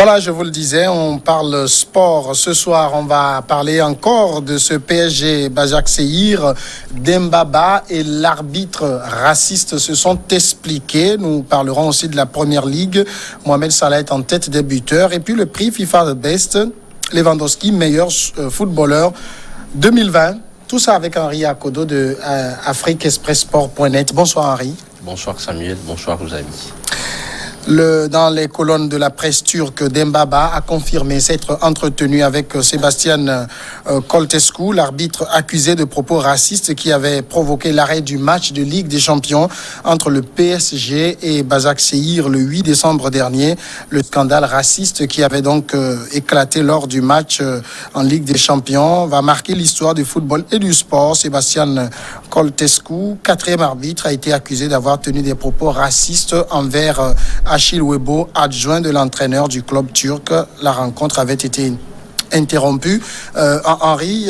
Voilà, je vous le disais, on parle sport. Ce soir, on va parler encore de ce PSG Basak-Sehir. Dembaba et l'arbitre raciste se sont expliqués. Nous parlerons aussi de la Première Ligue. Mohamed Salah est en tête des buteurs. Et puis le prix FIFA Best, Lewandowski, meilleur footballeur 2020. Tout ça avec Henri Akodo de afriqueexpressport.net. Bonsoir Henri. Bonsoir Samuel, bonsoir aux amis. Dans les colonnes de la presse turque, Dembaba a confirmé s'être entretenu avec Sébastien Coltescu, l'arbitre accusé de propos racistes qui avait provoqué l'arrêt du match de Ligue des Champions entre le PSG et Basak-Sehir le 8 décembre dernier. Le scandale raciste qui avait donc éclaté lors du match en Ligue des Champions va marquer l'histoire du football et du sport. Sébastien Coltescu, quatrième arbitre, a été accusé d'avoir tenu des propos racistes envers Achille Webo, adjoint de l'entraîneur du club turc. La rencontre avait été interrompue. Henri,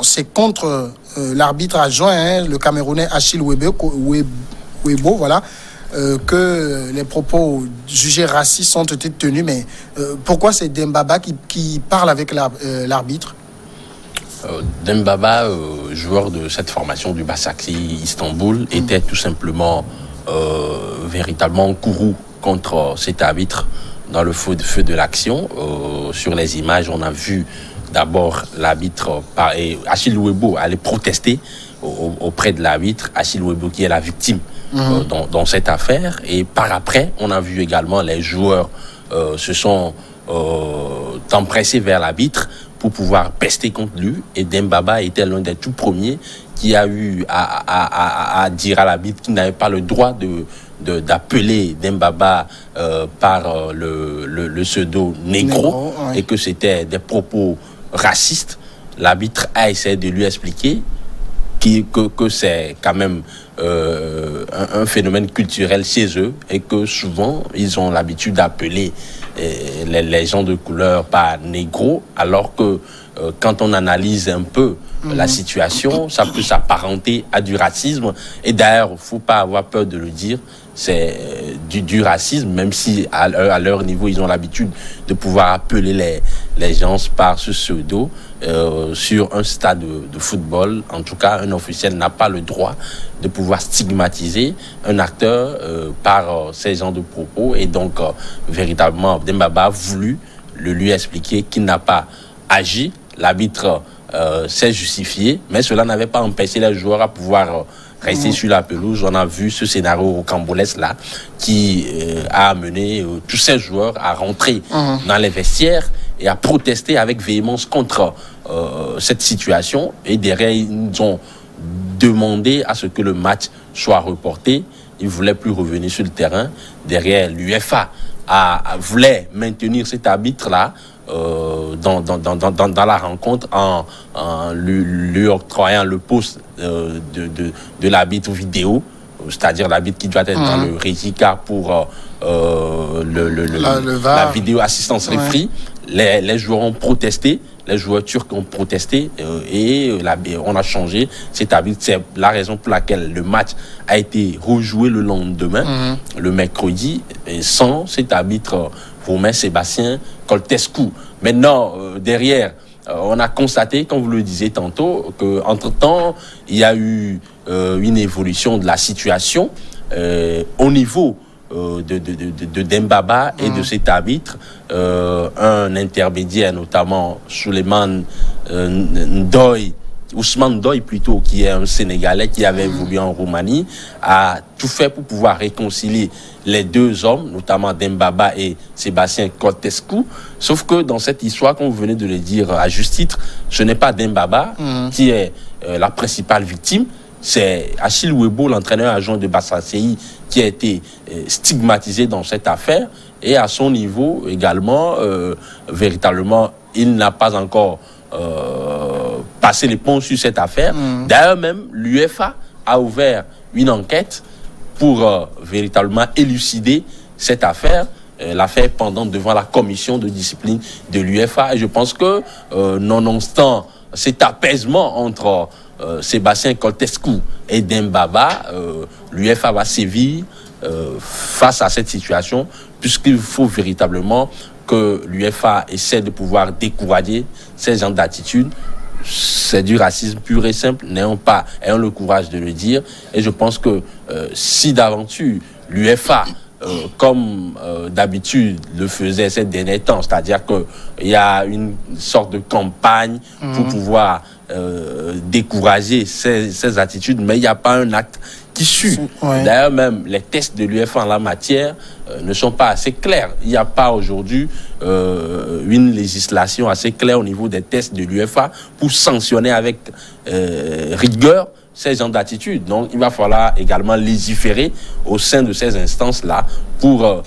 c'est contre l'arbitre adjoint, le Camerounais Achille Webo, voilà, que les propos jugés racistes ont été tenus. Mais pourquoi c'est Dembaba qui parle avec l'arbitre? Dembaba, joueur de cette formation du Başakşehir Istanbul, était tout simplement véritablement couru contre cet arbitre dans le feu de l'action. Sur les images, on a vu d'abord l'arbitre Achille Webo aller protester auprès de l'arbitre, Achille Webo qui est la victime dans cette affaire. Et par après, on a vu également les joueurs se sont empressés vers l'arbitre pour pouvoir pester contre lui. Et Dembaba était l'un des tout premiers qui a eu à dire à l'arbitre qu'il n'avait pas le droit d'appeler Dembaba par le pseudo négro, et que c'était des propos racistes. L'arbitre a essayé de lui expliquer que c'est quand même un phénomène culturel chez eux et que souvent ils ont l'habitude d'appeler les gens de couleur par négro, alors que quand on analyse un peu la situation, ça peut s'apparenter à du racisme. Et d'ailleurs, il ne faut pas avoir peur de le dire, c'est du racisme, même si à leur niveau, ils ont l'habitude de pouvoir appeler les gens par ce pseudo. Sur un stade de football, en tout cas, un officiel n'a pas le droit de pouvoir stigmatiser un acteur par ces genres de propos. Et donc, véritablement, Dembaba a voulu lui expliquer qu'il n'a pas agi. L'arbitre s'est justifié, mais cela n'avait pas empêché les joueurs à pouvoir rester sur la pelouse. On a vu ce scénario rocambolesque-là qui a amené tous ces joueurs à rentrer dans les vestiaires et à protester avec véhémence contre cette situation. Et derrière, ils ont demandé à ce que le match soit reporté. Ils ne voulaient plus revenir sur le terrain. Derrière, l'UEFA voulait maintenir cet arbitre-là dans la rencontre en lui octroyant le poste de l'arbitre vidéo, c'est-à-dire l'arbitre qui doit être dans le régica pour la vidéo assistance referee. Les joueurs ont protesté, les joueurs turcs ont protesté et on a changé cet arbitre. C'est la raison pour laquelle le match a été rejoué le lendemain, le mercredi, sans cet arbitre roumain Sébastien Coltescu. Maintenant, derrière, on a constaté, comme vous le disiez tantôt, qu'entre-temps, il y a eu une évolution de la situation au niveau de Dembaba et de cet arbitre. Un intermédiaire, notamment Souleymane Ndoye, Ousmane Ndoye plutôt, qui est un Sénégalais qui avait évolué en Roumanie, a tout fait pour pouvoir réconcilier les deux hommes, notamment Dembaba et Sébastien Coltescu. Sauf que dans cette histoire, comme vous venez de le dire à juste titre, ce n'est pas Dembaba qui est la principale victime, c'est Achille Webo, l'entraîneur adjoint de Başakşehir, qui a été stigmatisé dans cette affaire. Et à son niveau également, véritablement, il n'a pas encore passer les ponts sur cette affaire. D'ailleurs, même l'UEFA a ouvert une enquête pour véritablement élucider cette affaire. L'affaire pendant devant la commission de discipline de l'UEFA. Et je pense que, nonobstant cet apaisement entre Sébastien Coltescu et Dembaba, l'UEFA va sévir face à cette situation puisqu'il faut véritablement que l'UEFA essaie de pouvoir décourager ces genres d'attitudes. C'est du racisme pur et simple, ayons le courage de le dire. Et je pense que si d'aventure l'UEFA, comme d'habitude le faisait ces derniers temps, c'est-à-dire qu'il y a une sorte de campagne pour pouvoir décourager ces attitudes, mais il n'y a pas un acte qui suit. Ouais. D'ailleurs, même les tests de l'UEFA en la matière ne sont pas assez clairs. Il n'y a pas aujourd'hui une législation assez claire au niveau des tests de l'UEFA pour sanctionner avec rigueur ces genres d'attitudes. Donc, il va falloir également légiférer au sein de ces instances-là pour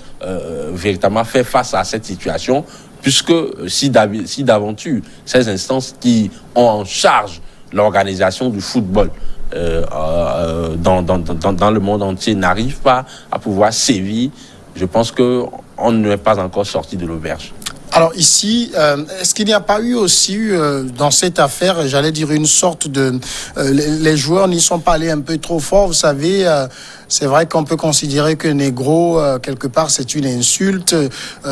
véritablement faire face à cette situation, puisque si d'aventure, ces instances qui ont en charge l'organisation du football dans le monde entier n'arrivent pas à pouvoir sévir, je pense qu'on ne est pas encore sorti de l'auberge. Alors ici, est-ce qu'il n'y a pas eu aussi dans cette affaire, j'allais dire une sorte de... les joueurs n'y sont pas allés un peu trop fort, vous savez, c'est vrai qu'on peut considérer que négro, quelque part, c'est une insulte,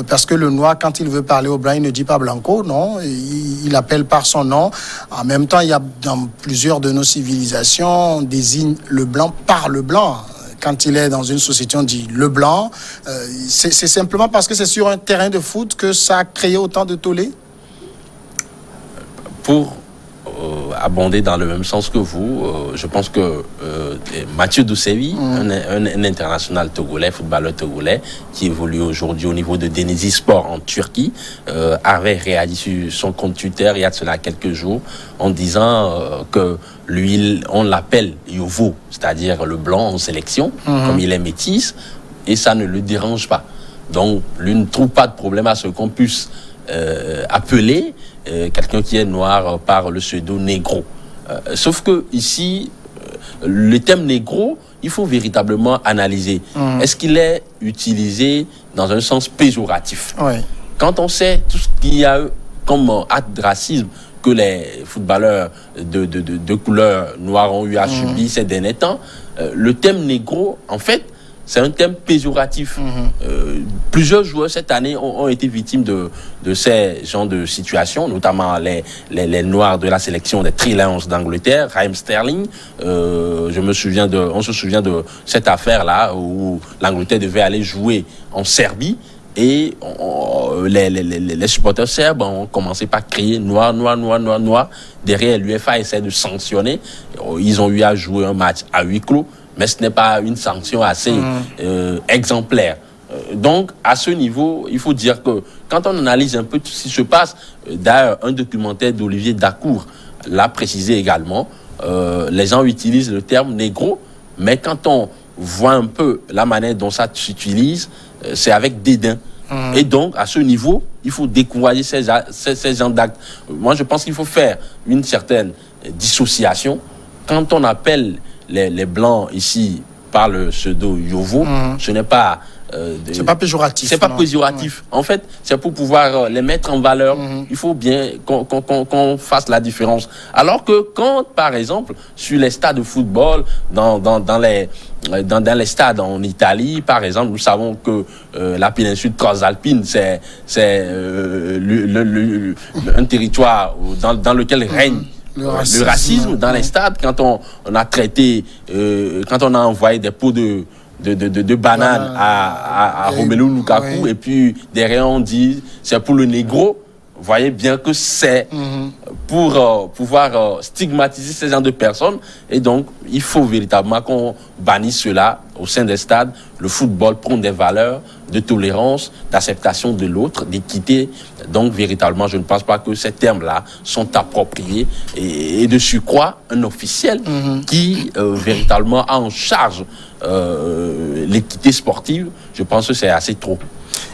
parce que le noir, quand il veut parler au blanc, il ne dit pas blanco, non, il appelle par son nom. En même temps, il y a dans plusieurs de nos civilisations, on désigne le blanc par le blanc. Quand il est dans une société, on dit le blanc. C'est simplement parce que c'est sur un terrain de foot que ça a créé autant de tollé? Pour abonder dans le même sens que vous, je pense que Mathieu Doucevi, un international togolais, footballeur togolais, qui évolue aujourd'hui au niveau de Denizli Sport en Turquie, avait réagi sur son compte Twitter il y a de cela quelques jours en disant que lui, on l'appelle Yovo, c'est-à-dire le blanc en sélection, comme il est métis, et ça ne le dérange pas. Donc, lui ne trouve pas de problème à ce qu'on puisse appeler quelqu'un qui est noir par le pseudo négro. Sauf que ici, le terme négro, il faut véritablement analyser. Est-ce qu'il est utilisé dans un sens péjoratif? Quand on sait tout ce qu'il y a comme acte de racisme que les footballeurs de couleur noire ont eu à subir ces derniers temps, le terme négro, en fait, c'est un terme péjoratif. Plusieurs joueurs cette année ont été victimes de ces genres de situations, notamment les Noirs de la sélection des Three Lions d'Angleterre, Raheem Sterling. On se souvient de cette affaire-là où l'Angleterre devait aller jouer en Serbie. Et les supporters serbes ont commencé par crier noir, noir, noir, noir, noir. Derrière, l'UEFA essaie de sanctionner. Ils ont eu à jouer un match à huis clos, mais ce n'est pas une sanction assez exemplaire. Donc, à ce niveau, il faut dire que quand on analyse un peu tout ce qui se passe, d'ailleurs, un documentaire d'Olivier Dacour l'a précisé également, les gens utilisent le terme négro, mais quand on voit un peu la manière dont ça s'utilise, c'est avec dédain. Et donc, à ce niveau, il faut décourager ces gens d'actes. Moi, je pense qu'il faut faire une certaine dissociation. Quand on appelle les Blancs ici par le pseudo Yovo, ce n'est pas... c'est pas péjoratif. C'est pas péjoratif. En fait, c'est pour pouvoir les mettre en valeur. Il faut bien qu'on fasse la différence. Alors que quand, par exemple, sur les stades de football, dans les stades en Italie, par exemple, nous savons que la péninsule transalpine, c'est un territoire dans lequel règne le racisme dans les stades. Quand on a traité, quand on a envoyé des pots de bananes à Romelu Lukaku, et puis derrière on dit c'est pour le négro. Vous voyez bien que c'est pour pouvoir stigmatiser ces gens de personnes. Et donc, il faut véritablement qu'on bannisse cela au sein des stades. Le football prône des valeurs de tolérance, d'acceptation de l'autre, d'équité. Donc, véritablement, je ne pense pas que ces termes-là sont appropriés. Et de surcroît, un officiel qui, véritablement, a en charge l'équité sportive, je pense que c'est assez trop.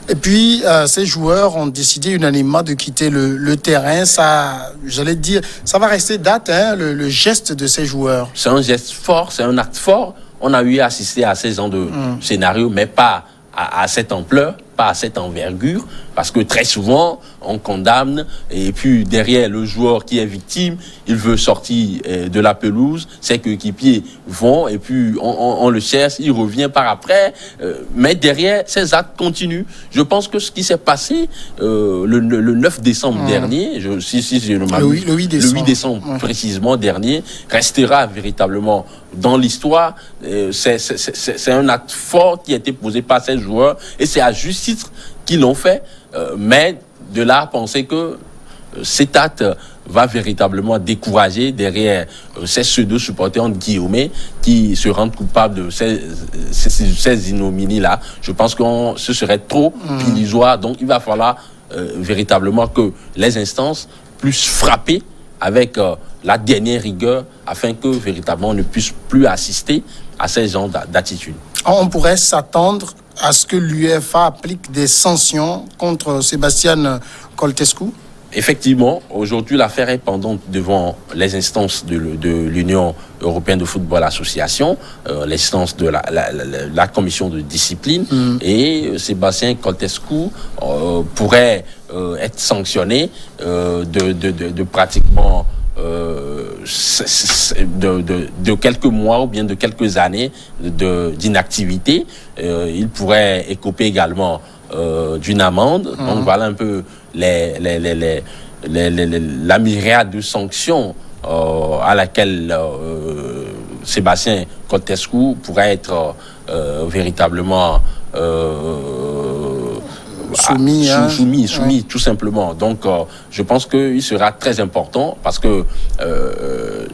Et puis, ces joueurs ont décidé unanimement de quitter le terrain. Ça, j'allais dire, ça va rester date, hein, le geste de ces joueurs. C'est un geste fort, c'est un acte fort. On a eu à assister à ces genres de scénarios, mais pas à cette ampleur. pas à cette envergure, parce que très souvent, on condamne, et puis derrière le joueur qui est victime, il veut sortir de la pelouse, ses coéquipiers vont, et puis on le cherche, il revient par après, mais derrière, ces actes continuent. Je pense que ce qui s'est passé le 9 décembre dernier, si je ne m'abuse, le 8 décembre précisément dernier, restera véritablement dans l'histoire. C'est un acte fort qui a été posé par ces joueurs, et c'est à juste titre qu'ils l'ont fait, mais de là à penser que cet acte va véritablement décourager derrière ces pseudo-supporters entre guillemets qui se rendent coupables de ces ignominies-là. Je pense que ce serait trop illusoire. Donc il va falloir véritablement que les instances puissent frapper avec la dernière rigueur afin que véritablement on ne puisse plus assister à ces genres d'attitudes. On pourrait s'attendre à ce que l'UEFA applique des sanctions contre Sébastien Coltescu? Effectivement, aujourd'hui, l'affaire est pendante devant les instances de l'Union européenne de football association, l'instance de la commission de discipline, et Sébastien Coltescu pourrait être sanctionné de pratiquement de quelques mois ou bien de quelques années d'inactivité. Il pourrait écoper également d'une amende. Donc voilà un peu la myriade de sanctions à laquelle Sébastien Coltescu pourrait être véritablement soumis tout simplement. Donc je pense qu'il sera très important parce que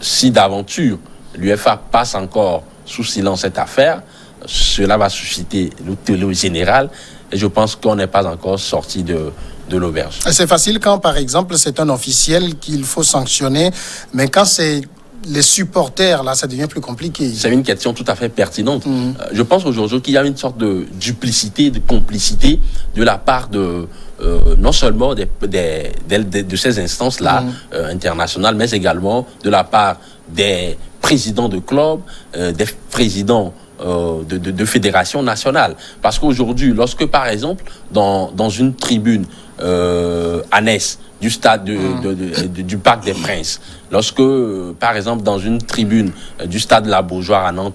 si d'aventure l'UEFA passe encore sous silence cette affaire, cela va susciter le tollé général, et je pense qu'on n'est pas encore sorti de l'auberge. C'est facile quand, par exemple, c'est un officiel qu'il faut sanctionner, mais quand c'est les supporters, là, ça devient plus compliqué. C'est une question tout à fait pertinente. Je pense aujourd'hui qu'il y a une sorte de duplicité, de complicité de la part de non seulement de ces instances-là internationales, mais également de la part des présidents de clubs, des présidents de fédérations nationales. Parce qu'aujourd'hui, lorsque, par exemple, dans une tribune à Nice, du stade du Parc des Princes, lorsque, par exemple, dans une tribune du stade de la Beaujoire à Nantes,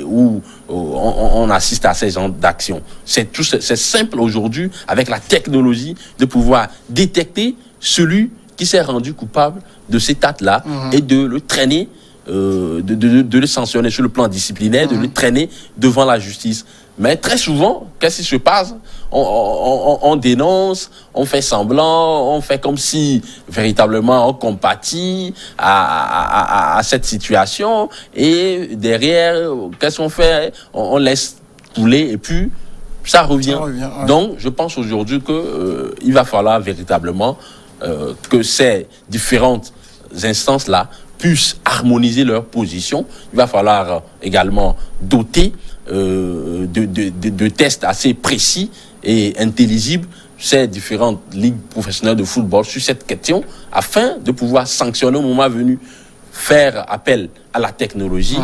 où on assiste à ces genres d'actions, c'est simple aujourd'hui, avec la technologie, de pouvoir détecter celui qui s'est rendu coupable de cet acte-là et de le traîner, de le sanctionner sur le plan disciplinaire, de le traîner devant la justice. Mais très souvent, qu'est-ce qui se passe? On dénonce, on fait semblant, on fait comme si véritablement on compatit à cette situation, et derrière, qu'est-ce qu'on fait? On laisse couler et puis ça revient. Donc, je pense aujourd'hui que il va falloir véritablement que ces différentes instances-là puissent harmoniser leur position. Il va falloir également doter de tests assez précis et intelligibles ces différentes ligues professionnelles de football sur cette question, afin de pouvoir sanctionner au moment venu, faire appel à la technologie,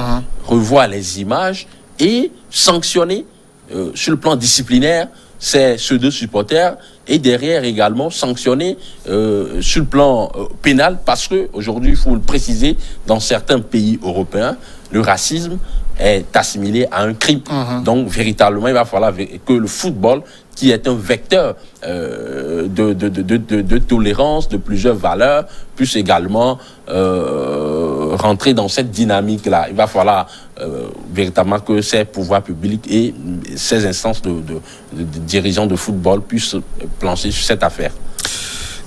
revoir les images et sanctionner sur le plan disciplinaire ces pseudo-supporters, et derrière également sanctionner sur le plan pénal, parce que aujourd'hui, il faut le préciser, dans certains pays européens, le racisme est assimilé à un crime. Donc véritablement, il va falloir que le football, qui est un vecteur de tolérance, de plusieurs valeurs, puisse également rentrer dans cette dynamique-là. Il va falloir véritablement que ces pouvoirs publics et ces instances de dirigeants de football puissent plancher sur cette affaire.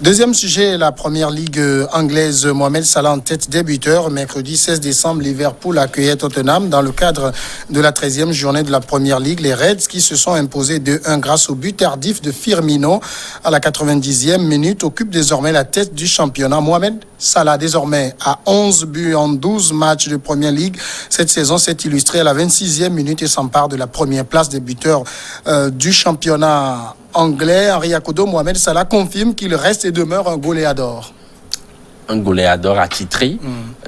Deuxième sujet, la première ligue anglaise. Mohamed Salah en tête des buteurs. Mercredi 16 décembre, Liverpool accueillait Tottenham dans le cadre de la 13e journée de la première ligue. Les Reds qui se sont imposés 2-1 grâce au but tardif de Firmino à la 90e minute occupent désormais la tête du championnat. Mohamed Salah, désormais à 11 buts en 12 matchs de première ligue. Cette saison s'est illustrée à la 26e minute et s'empare de la première place des buteurs du championnat anglais. Henri Akodo, Mohamed Salah confirme qu'il reste et demeure un goléador. Un goléador attitré,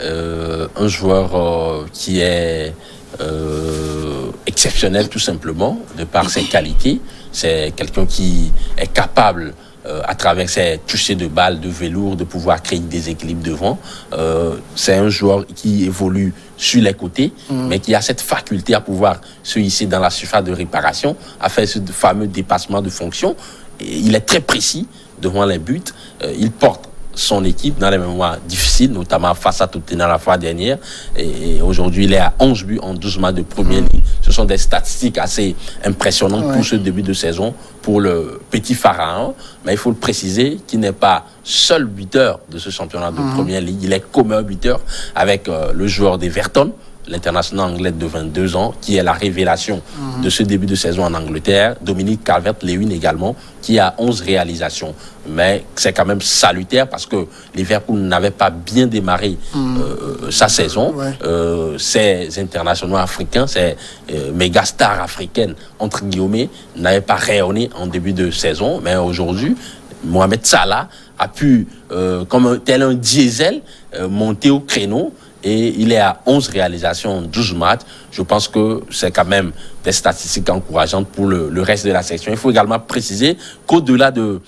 un joueur qui est exceptionnel tout simplement, de par ses qualités. C'est quelqu'un qui est capable, à travers ses touchés de balles, de velours, de pouvoir créer des équilibres devant. C'est un joueur qui évolue sur les côtés, mais qui a cette faculté à pouvoir se hisser dans la surface de réparation, à faire ce fameux dépassement de fonction. Et il est très précis devant les buts. Il porte son équipe dans les moments difficiles, notamment face à Tottenham la fois dernière. Et aujourd'hui, il est à 11 buts en 12 matchs de première ligue. Ce sont des statistiques assez impressionnantes pour ce début de saison, pour le petit pharaon. Mais il faut le préciser qu'il n'est pas seul buteur de ce championnat de première ligue. Il est commun buteur avec le joueur d'Everton, l'international anglais de 22 ans, qui est la révélation de ce début de saison en Angleterre. Dominique Calvert-Lewin également, qui a 11 réalisations. Mais c'est quand même salutaire parce que Liverpool n'avait pas bien démarré sa saison. Ces internationaux africains, ces méga stars africaines, entre guillemets, n'avaient pas rayonné en début de saison. Mais aujourd'hui, Mohamed Salah a pu, comme tel un diesel, monter au créneau. Et il est à 11 réalisations en 12 matchs. Je pense que c'est quand même des statistiques encourageantes pour le reste de la section. Il faut également préciser qu'au-delà de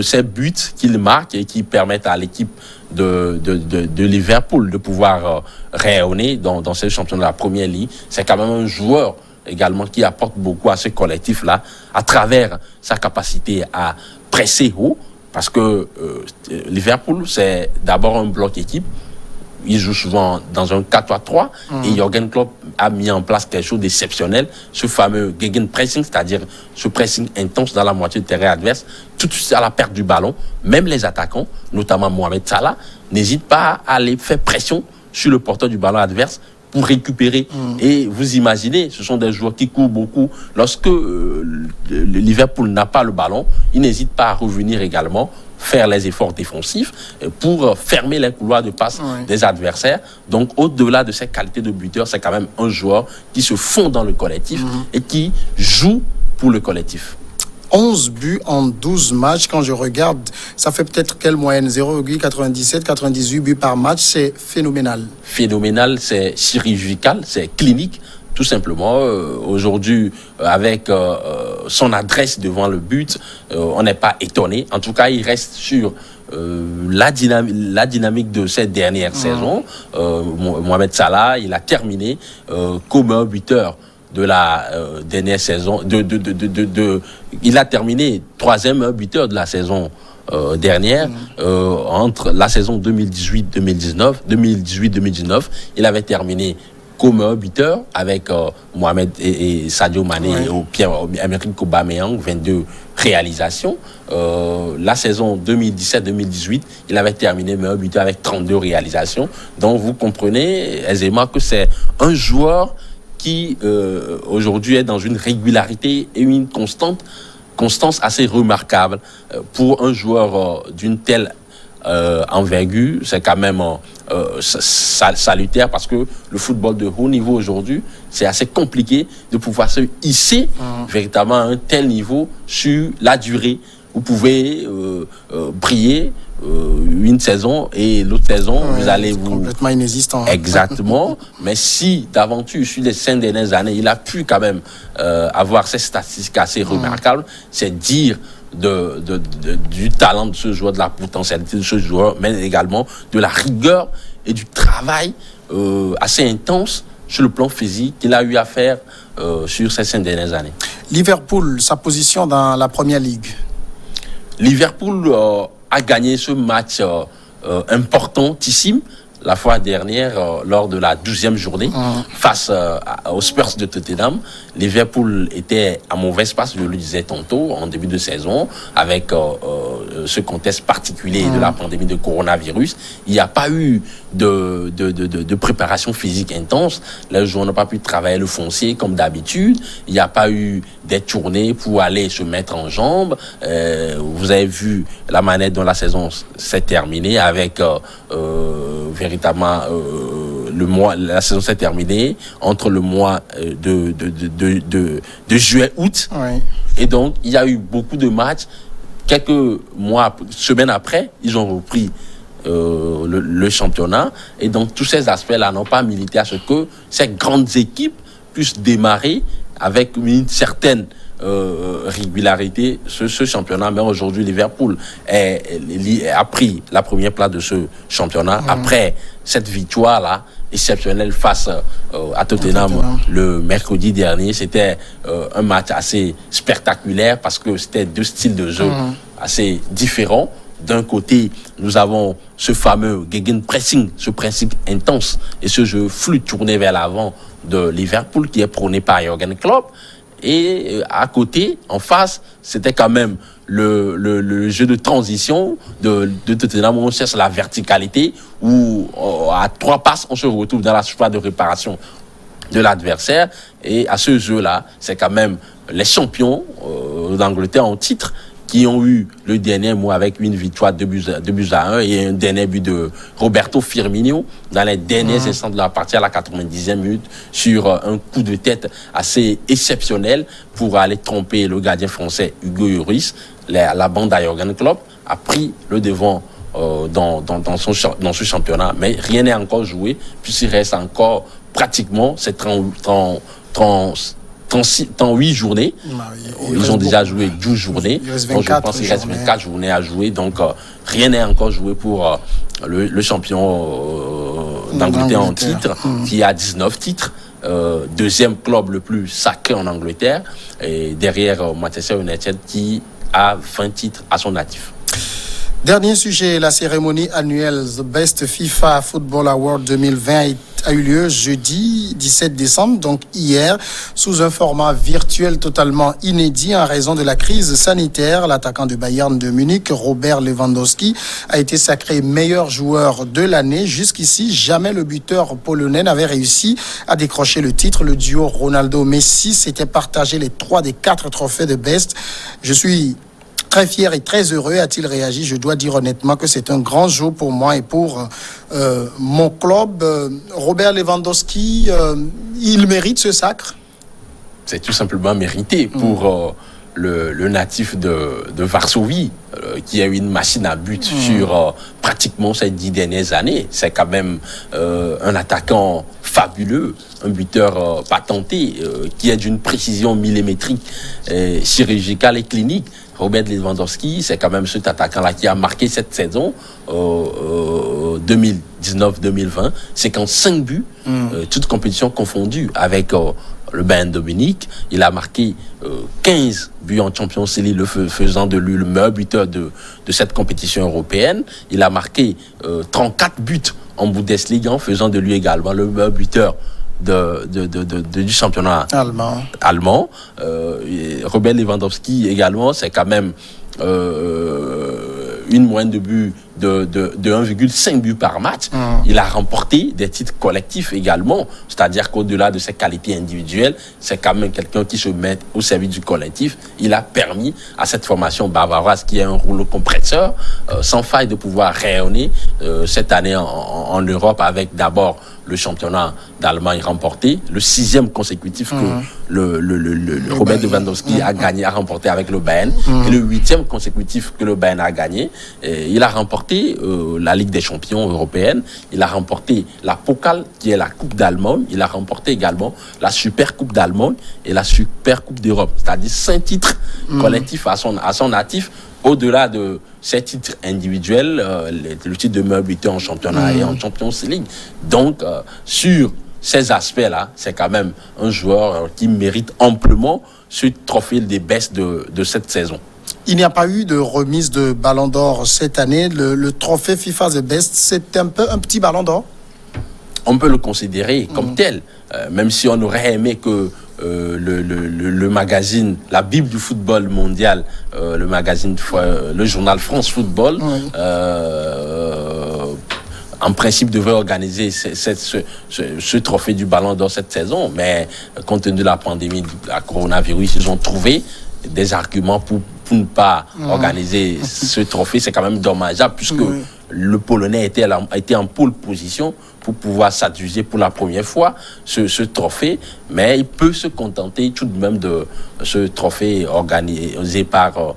ces buts qu'il marque et qui permettent à l'équipe de Liverpool de pouvoir rayonner dans ce championnat de la première ligue, c'est quand même un joueur également qui apporte beaucoup à ce collectif-là à travers sa capacité à presser haut. Parce que Liverpool, c'est d'abord un bloc équipe. Il joue souvent dans un 4-3-3 et Jürgen Klopp a mis en place quelque chose d'exceptionnel, ce fameux gegenpressing, c'est-à-dire ce pressing intense dans la moitié du terrain adverse, tout de suite à la perte du ballon. Même les attaquants, notamment Mohamed Salah, n'hésitent pas à aller faire pression sur le porteur du ballon adverse pour récupérer. Et vous imaginez, ce sont des joueurs qui courent beaucoup. Lorsque Liverpool n'a pas le ballon, ils n'hésitent pas à revenir également, faire les efforts défensifs pour fermer les couloirs de passe des adversaires. Donc, au-delà de ses qualités de buteur, c'est quand même un joueur qui se fond dans le collectif et qui joue pour le collectif. 11 buts en 12 matchs. Quand je regarde, ça fait peut-être quelle moyenne? 0,97, 98 buts par match. C'est phénoménal. Phénoménal, c'est chirurgical, c'est clinique. Tout simplement, aujourd'hui, avec son adresse devant le but, on n'est pas étonné. En tout cas, il reste sur la dynamique de cette dernière saison. Mohamed Salah, il a terminé comme un buteur de la dernière saison. Il a terminé 3e buteur de la saison dernière, entre la saison 2018-2019. Il avait terminé comme un buteur avec Mohamed et Sadio Mané et Pierre-Emerick Aubameyang, 22 réalisations. La saison 2017-2018, il avait terminé meilleur buteur avec 32 réalisations. Donc vous comprenez aisément que c'est un joueur qui aujourd'hui est dans une régularité et une constance assez remarquable. Pour un joueur d'une telle envergure, c'est quand même salutaire parce que le football de haut niveau aujourd'hui, c'est assez compliqué de pouvoir se hisser véritablement à un tel niveau sur la durée. Vous pouvez briller une saison et l'autre saison, vous allez vous... complètement inexistant. Exactement. Mais si, d'aventure, sur les 5 dernières années, il a pu quand même avoir ces statistiques assez remarquables, c'est dire du talent de ce joueur, de la potentialité de ce joueur, mais également de la rigueur et du travail assez intense sur le plan physique qu'il a eu à faire sur ces 5 dernières années. Liverpool, sa position dans la Première Ligue. Liverpool a gagné ce match importantissime la fois dernière lors de la 12e journée face aux Spurs de Tottenham. Liverpool était à mauvaise passe, je le disais tantôt, en début de saison, avec ce contexte particulier de la pandémie de coronavirus. Il n'y a pas eu de préparation physique intense. Les joueurs n'ont pas pu travailler le foncier comme d'habitude. Il n'y a pas eu des tournées pour aller se mettre en jambes. Vous avez vu la manière dont la saison s'est terminée avec véritablement la saison s'est terminée entre le mois de juillet-août. Et donc, il y a eu beaucoup de matchs. Quelques semaines après, ils ont repris le championnat. Et donc, tous ces aspects-là n'ont pas milité à ce que ces grandes équipes puisse démarrer avec une certaine régularité ce championnat. Mais aujourd'hui, Liverpool a pris la première place de ce championnat après cette victoire-là exceptionnelle face à Tottenham le mercredi dernier. C'était un match assez spectaculaire parce que c'était deux styles de jeu assez différents. D'un côté, nous avons ce fameux gegenpressing, ce pressing intense et ce jeu fluide tourné vers l'avant de Liverpool qui est prôné par Jürgen Klopp. Et à côté, en face, c'était quand même le jeu de transition de Tottenham où on cherche la verticalité, où à 3 passes, on se retrouve dans la surface de réparation de l'adversaire. Et à ce jeu-là, c'est quand même les champions d'Angleterre en titre qui ont eu le dernier mot avec une victoire 2-1 et un dernier but de Roberto Firmino dans les derniers instants de la partie à la 90e minute sur un coup de tête assez exceptionnel pour aller tromper le gardien français Hugo Lloris. La bande à Jürgen Klopp a pris le devant dans ce championnat, mais rien n'est encore joué puisqu'il reste encore pratiquement 8 journées. Ils ont déjà joué 12 journées. Donc je pense qu'il reste 24 journées à jouer. Donc rien n'est encore joué pour le champion d'Angleterre en titre, qui a 19 titres. Deuxième club le plus sacré en Angleterre. Et derrière Manchester United qui a 20 titres à son actif. Dernier sujet, la cérémonie annuelle The Best FIFA Football Award 2020 a eu lieu jeudi 17 décembre, donc hier, sous un format virtuel totalement inédit en raison de la crise sanitaire. L'attaquant de Bayern de Munich, Robert Lewandowski, a été sacré meilleur joueur de l'année. Jusqu'ici, jamais le buteur polonais n'avait réussi à décrocher le titre. Le duo Ronaldo-Messi s'était partagé les 3 des 4 trophées de Best. Je suis très fier et très heureux, a-t-il réagi. Je dois dire honnêtement que c'est un grand jour pour moi et pour mon club. Robert Lewandowski, il mérite ce sacre? C'est tout simplement mérité pour le natif de Varsovie, qui a eu une machine à but sur pratiquement ces 10 dernières années. C'est quand même un attaquant fabuleux, un buteur patenté, qui est d'une précision millimétrique, chirurgicale et clinique. Robert Lewandowski, c'est quand même cet attaquant-là qui a marqué cette saison 2019-2020. C'est qu'en 5 buts, toutes compétitions confondues avec le Bayern de Munich. Il a marqué 15 buts en Champions League, le faisant de lui le meilleur buteur de cette compétition européenne. Il a marqué 34 buts en Bundesliga, en faisant de lui également le meilleur buteur du championnat allemand. Robert Lewandowski également, c'est quand même une moyenne de buts de 1,5 buts par match. Il a remporté des titres collectifs également, c'est-à-dire qu'au-delà de ses qualités individuelles, c'est quand même quelqu'un qui se met au service du collectif. Il a permis à cette formation bavaroise, qui est un rouleau compresseur, sans faille, de pouvoir rayonner cette année en Europe, avec d'abord le championnat d'Allemagne remporté, le 6e consécutif que le Robert Lewandowski a gagné, a remporté avec le Bayern, et le 8e consécutif que le Bayern a gagné. Il a remporté la Ligue des champions européenne, il a remporté la Pokal, qui est la Coupe d'Allemagne, il a remporté également la Super Coupe d'Allemagne et la Super Coupe d'Europe, c'est-à-dire 5 titres collectifs à son actif. Au-delà de ces titres individuels, le titre de meilleur buteur en championnat et en Champions League. Donc, sur ces aspects-là, c'est quand même un joueur qui mérite amplement ce trophée des Best de cette saison. Il n'y a pas eu de remise de Ballon d'Or cette année. Le trophée FIFA The Best, c'est un petit Ballon d'Or? On peut le considérer comme tel, même si on aurait aimé que le magazine, la Bible du football mondial, le journal France Football, en principe devrait organiser ce trophée du Ballon d'Or cette saison, mais compte tenu de la pandémie de la coronavirus, ils ont trouvé des arguments pour ne pas organiser ce trophée. C'est quand même dommageable, puisque le Polonais était en pole position pour pouvoir s'adjuger pour la première fois ce trophée, mais il peut se contenter tout de même de ce trophée organisé par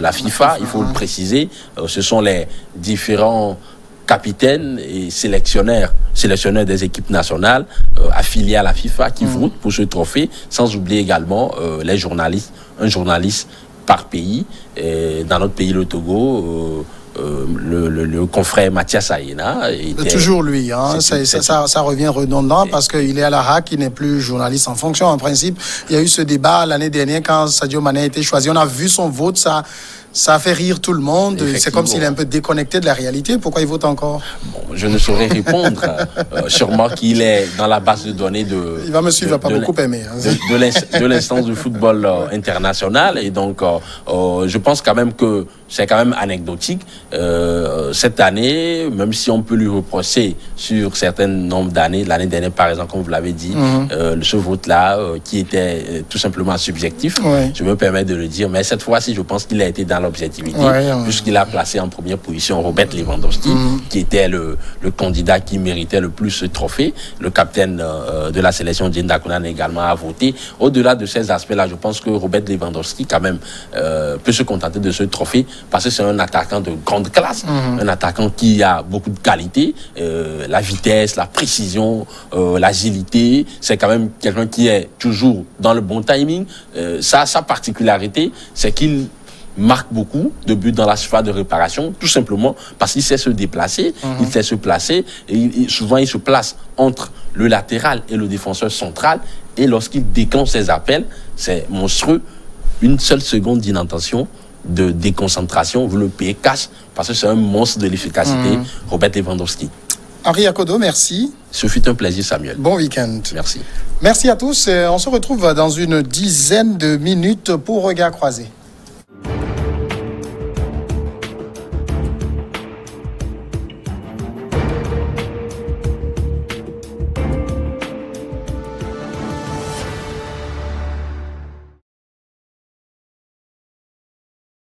la FIFA. Il faut le préciser, ce sont les différents capitaines et sélectionneurs sélectionneurs des équipes nationales affiliés à la FIFA qui votent pour ce trophée, sans oublier également les journalistes, un journaliste par pays. Et dans notre pays, le Togo, le confrère Mathias Ayena. Toujours lui, hein. Ça revient redondant parce qu'il est à la HAC, il n'est plus journaliste en fonction. En principe, il y a eu ce débat l'année dernière quand Sadio Mané a été choisi. On a vu son vote, ça a fait rire tout le monde. C'est comme s'il est un peu déconnecté de la réalité. Pourquoi il vote encore? Bon, je ne saurais répondre. Sûrement qu'il est dans la base de données de... Il va me suivre, il va pas beaucoup aimer. Hein. De l'instance du football international. Et donc, je pense quand même que c'est quand même anecdotique. Cette année, même si on peut lui reprocher sur certains nombres d'années, l'année dernière par exemple, comme vous l'avez dit, ce vote-là qui était tout simplement subjectif, je me permets de le dire, mais cette fois-ci, je pense qu'il a été dans l'objectivité, puisqu'il a placé en première position Robert Lewandowski, qui était le candidat qui méritait le plus ce trophée. Le capitaine de la sélection, Dieng Dakunan, également a voté. Au-delà de ces aspects-là, je pense que Robert Lewandowski, quand même, peut se contenter de ce trophée, parce que c'est un attaquant de grande classe, un attaquant qui a beaucoup de qualités, la vitesse, la précision, l'agilité. C'est quand même quelqu'un qui est toujours dans le bon timing. Sa particularité, c'est qu'il marque beaucoup de buts dans la surface de réparation, tout simplement parce qu'il sait se déplacer, il sait se placer, et souvent il se place entre le latéral et le défenseur central, et lorsqu'il déclenche ses appels, c'est monstrueux. Une seule seconde d'inattention, de déconcentration, vous le payez cash, parce que c'est un monstre de l'efficacité, Robert Lewandowski. Henri Akodo, merci. Ce fut un plaisir, Samuel. Bon week-end. Merci. Merci à tous. On se retrouve dans une dizaine de minutes pour Regard Croisé.